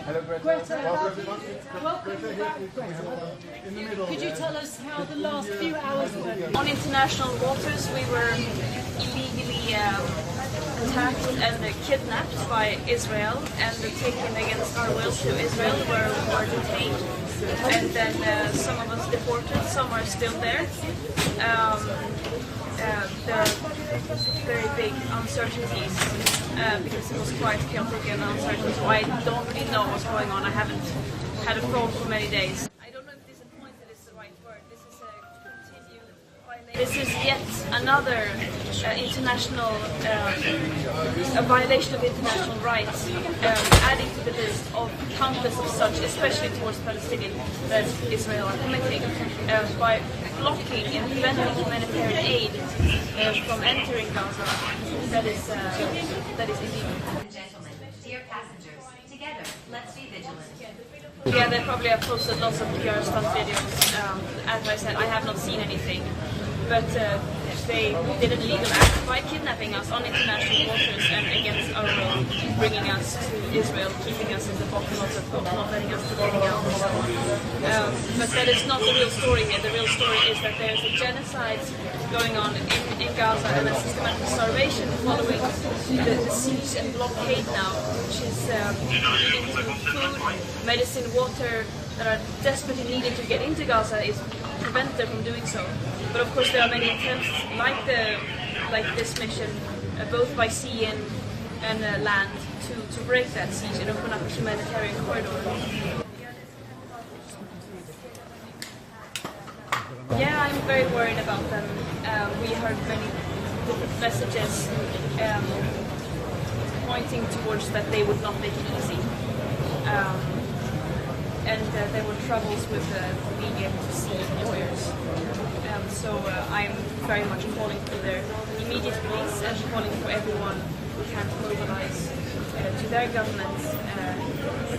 Hello, Greta. Welcome back, Greta. Could you tell us how the last few hours were? On international waters, we were illegally attacked and kidnapped by Israel and taken against our will to Israel, where we were detained. And then some of us deported, some are still there. There are very big uncertainties because it was quite chaotic and uncertain, so I don't really know what's going on. I haven't had a phone for many days. I don't know if disappointed is the right word. This is a continued violation. This is yet another international a violation of international rights, adding to the list of countless of such, especially towards Palestinians, that Israel are committing by blocking and preventing humanitarian aid from entering Gaza. That is illegal. Gentlemen, dear passengers, together, let's be vigilant. Yeah, they probably have posted lots of PR stunt videos. As I said, I have not seen anything, but they did an illegal act by kidnapping us on international waters and against our will, bringing us to Israel, keeping us in the bottom of the boat, not letting us to getting out. But that is not the real story here. The real story is that there is a genocide going on in Gaza and a systematic starvation following the siege and blockade now, which is leading to food, medicine, water that are desperately needed to get into Gaza is prevent them from doing so. But of course there are many attempts like this mission, both by sea and land, to break that siege and open up a humanitarian corridor. Yeah, I'm very worried about them. We heard many different messages pointing towards that they would not make it easy. And there were troubles with being able to see lawyers. So I'm very much calling for their immediate release and calling for everyone who can mobilize to their governments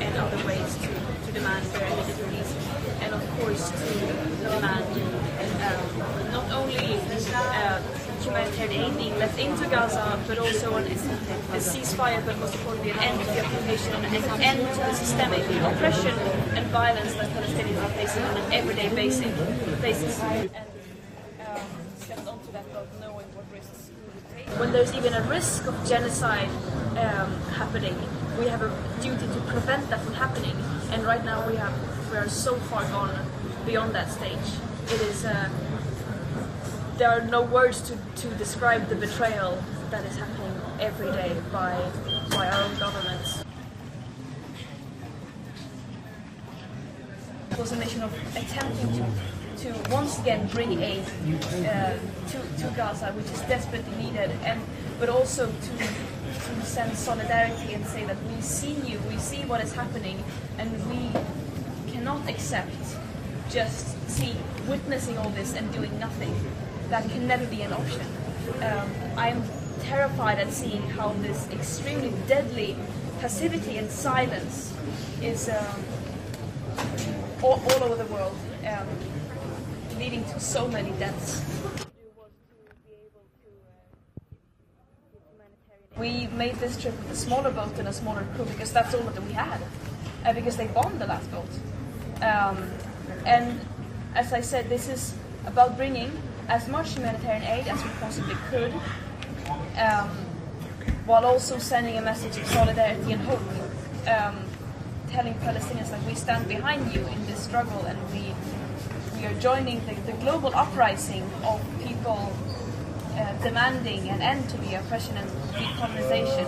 and other ways to demand their immediate release. And of course to demand not only humanitarian aid being let into Gaza, but also a ceasefire, but most importantly an end to the occupation and an end to the systemic oppression and violence that Palestinians are facing on an everyday basis. And stepped onto that boat knowing what risks we would take. When there's even a risk of genocide happening, we have a duty to prevent that from happening. And right now we are so far gone beyond that stage. It is. There are no words to describe the betrayal that is happening every day by our own governments. It was a mission of attempting to once again bring aid to Gaza, which is desperately needed, but also to send solidarity and say that we see you, we see what is happening, and we cannot accept just witnessing all this and doing nothing. That can never be an option. I'm terrified at seeing how this extremely deadly passivity and silence is all over the world, leading to so many deaths. We made this trip with a smaller boat and a smaller crew because that's all that we had, because they bombed the last boat. And as I said, this is about bringing as much humanitarian aid as we possibly could, while also sending a message of solidarity and hope, telling Palestinians that we stand behind you in this struggle, and we are joining the global uprising of people demanding an end to the oppression and decolonization,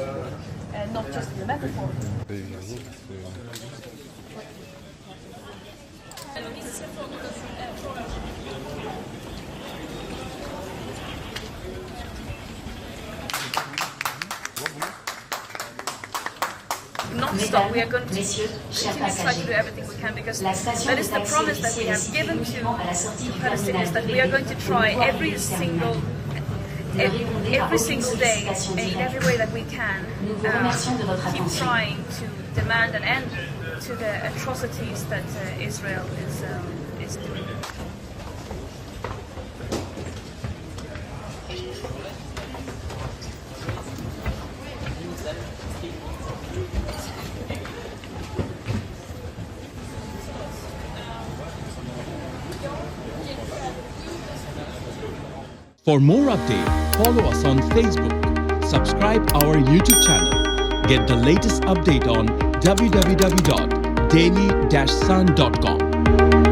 not just in the metaphor. Non-stop, we are going to try to do everything we can, because that is the promise that we have given to Palestinians, that we are going to try every single day, in every way that we can, keep trying to demand an end to the atrocities that Israel is doing. For more updates, follow us on Facebook, subscribe our YouTube channel, get the latest update on www.daily-sun.com.